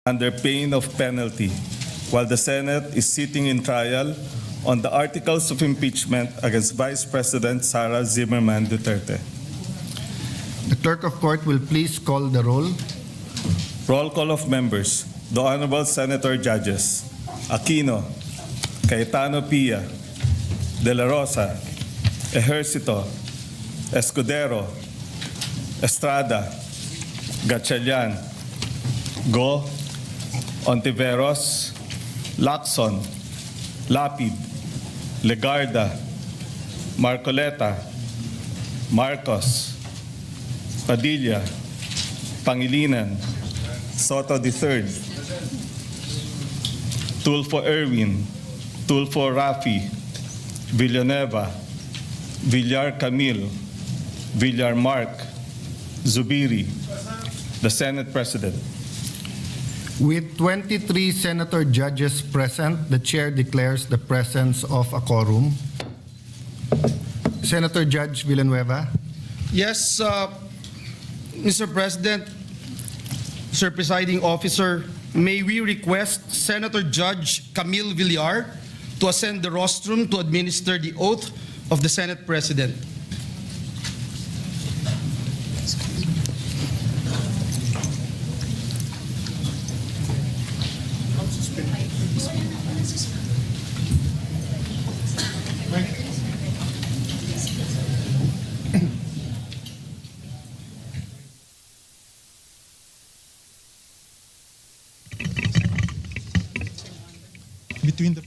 under pain of penalty, while the Senate is sitting in trial on the articles of impeachment against Vice President Sara Zimmerman Duterte. The clerk of court will please call the roll. Roll call of members. The Honorable Senator Judges: Aquino, Cayetano Pia, De La Rosa, Ejercito, Escudero, Estrada, Gatchalian, Go, Ontiveros, Lacson, Lapid, Legarda, Marcoleta, Marcos, Padilla, Pangilinan, Soto III, Tulfo Erwin, Tulfo Rafi, Villanueva, Villar Camille, Villar Mark, Zubiri. The Senate President. With 23 senator judges present, the chair declares the presence of a quorum. Senator Judge Villanueva. Yes, Mr. President, Sir Presiding Officer, may we request Senator Judge Camille Villar to ascend the rostrum to administer the oath of the Senate President. Between the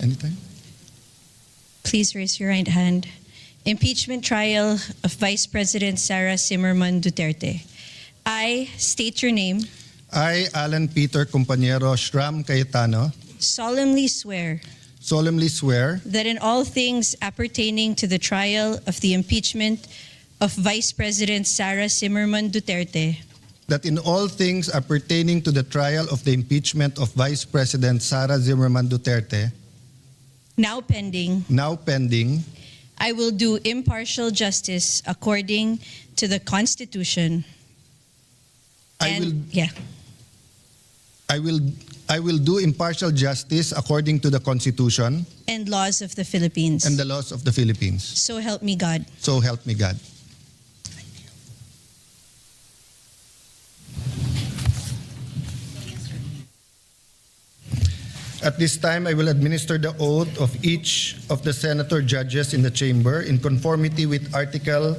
anytime. Please raise your right hand. Impeachment trial of Vice President Sara Zimmerman Duterte. I state your name. I, Alan Peter Compañero Shram Cayetano, Solemnly swear solemnly swear that in all things appertaining to the trial of the impeachment of Vice President Sara Zimmerman Duterte, that in all things appertaining to the trial of the impeachment of Vice President Sara Zimmerman Duterte, now pending, I will do impartial justice according to the Constitution. I will do impartial justice according to the Constitution and laws of the Philippines. and the laws of the Philippines. So help me God. So help me God. At this time, I will administer the oath of each of the senator judges in the chamber in conformity with Article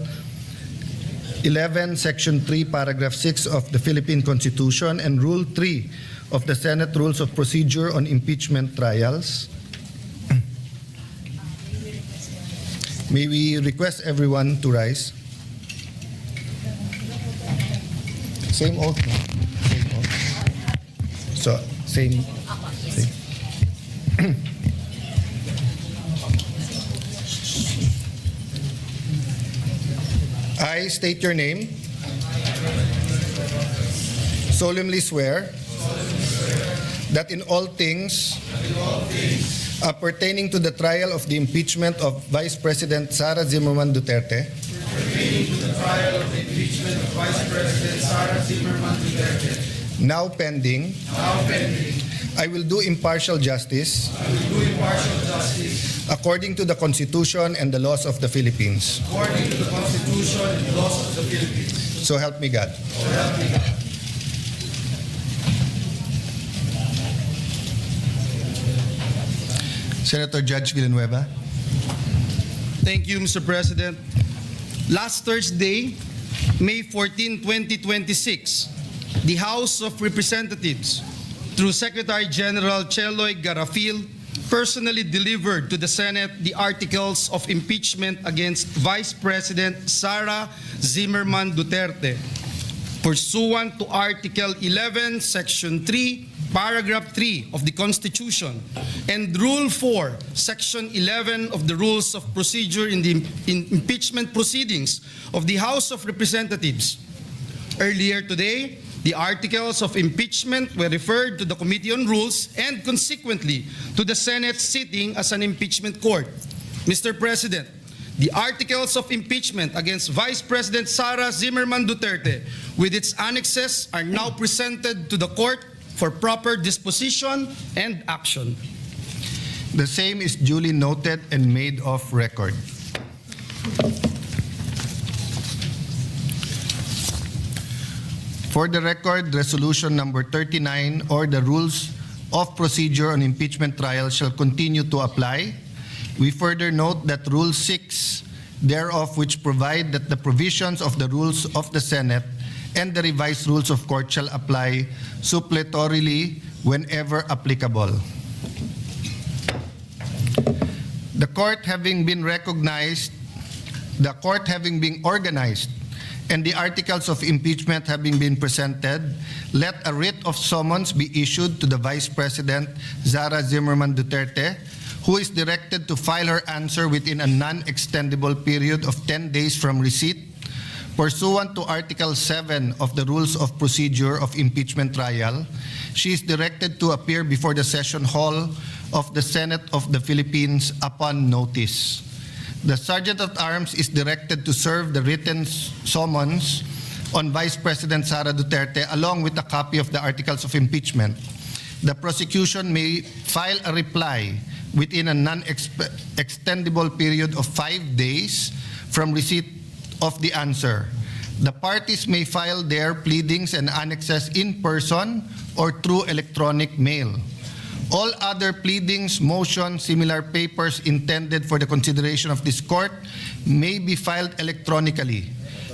11, Section 3, Paragraph 6 of the Philippine Constitution and Rule 3 of the Senate Rules of Procedure on Impeachment Trials. May we request everyone to rise. Same oath, no? Same oath. So, same. I state your name. Solemnly swear that in all things appertaining to the trial of the impeachment of Vice President Sara Zimmerman Duterte, now pending, I will do impartial justice according to the Constitution and the laws of the Philippines. So help me God. Senator Judge Villanueva. Thank you, Mr. President. Last Thursday, May 14, 2026, the House of Representatives, through Secretary General Cheloy Garafil, personally delivered to the Senate the articles of impeachment against Vice President Sara Zimmerman Duterte, pursuant to Article 11, Section 3, Paragraph 3 of the Constitution and Rule 4, Section 11 of the Rules of Procedure in the impeachment proceedings of the House of Representatives. Earlier today, the articles of impeachment were referred to the Committee on Rules and consequently to the Senate sitting as an impeachment court. Mr. President, the articles of impeachment against Vice President Sara Zimmerman Duterte with its annexes are now presented to the court for proper disposition and action. The same is duly noted and made of record. For the record, Resolution Number 39 or the Rules of Procedure on Impeachment Trial shall continue to apply. We further note that Rule 6 thereof, which provide that the provisions of the rules of the Senate and the revised rules of court shall apply suppletorily whenever applicable. The court having been organized, and the articles of impeachment having been presented, let a writ of summons be issued to the Vice President Sara Zimmerman Duterte, who is directed to file her answer within a non-extendable period of 10 days from receipt. Pursuant to Article 7 of the Rules of Procedure of Impeachment Trial, she is directed to appear before the Session Hall of the Senate of the Philippines upon notice. The Sergeant at Arms is directed to serve the written summons on Vice President Sara Duterte along with a copy of the articles of impeachment. The prosecution may file a reply within a non-extendable period of 5 days from receipt of the answer. The parties may file their pleadings and annexes in person or through electronic mail. All other pleadings, motions, similar papers intended for the consideration of this court may be filed electronically.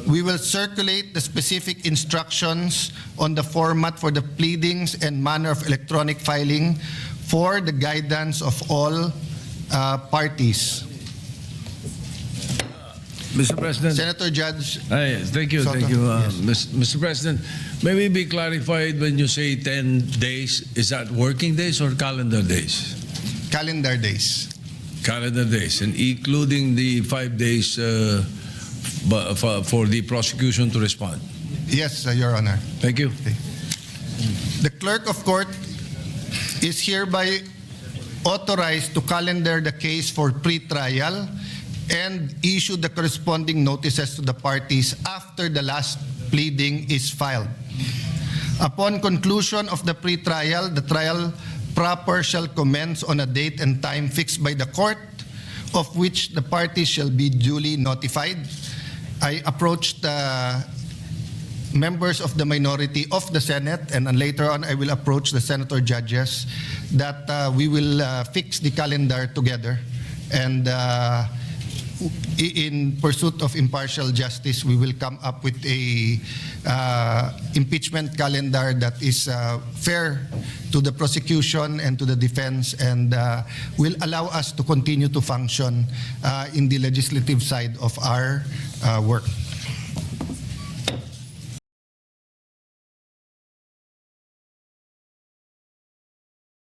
We will circulate the specific instructions on the format for the pleadings and manner of electronic filing for the guidance of all parties. Mr. President. Senator Judge. Thank you. Soto. Thank you. Yes. Mr. President, may we be clarified when you say 10 days, is that working days or calendar days? Calendar days. Calendar days, and including the 5 days for the prosecution to respond. Yes, Your Honor. Thank you. The clerk of court is hereby authorized to calendar the case for pre-trial and issue the corresponding notices to the parties after the last pleading is filed. Upon conclusion of the pre-trial, the trial proper shall commence on a date and time fixed by the court, of which the parties shall be duly notified. I approached members of the minority of the Senate, and then later on I will approach the senator judges that we will fix the calendar together, and in pursuit of impartial justice, we will come up with a impeachment calendar that is fair to the prosecution and to the defense, and will allow us to continue to function in the legislative side of our work.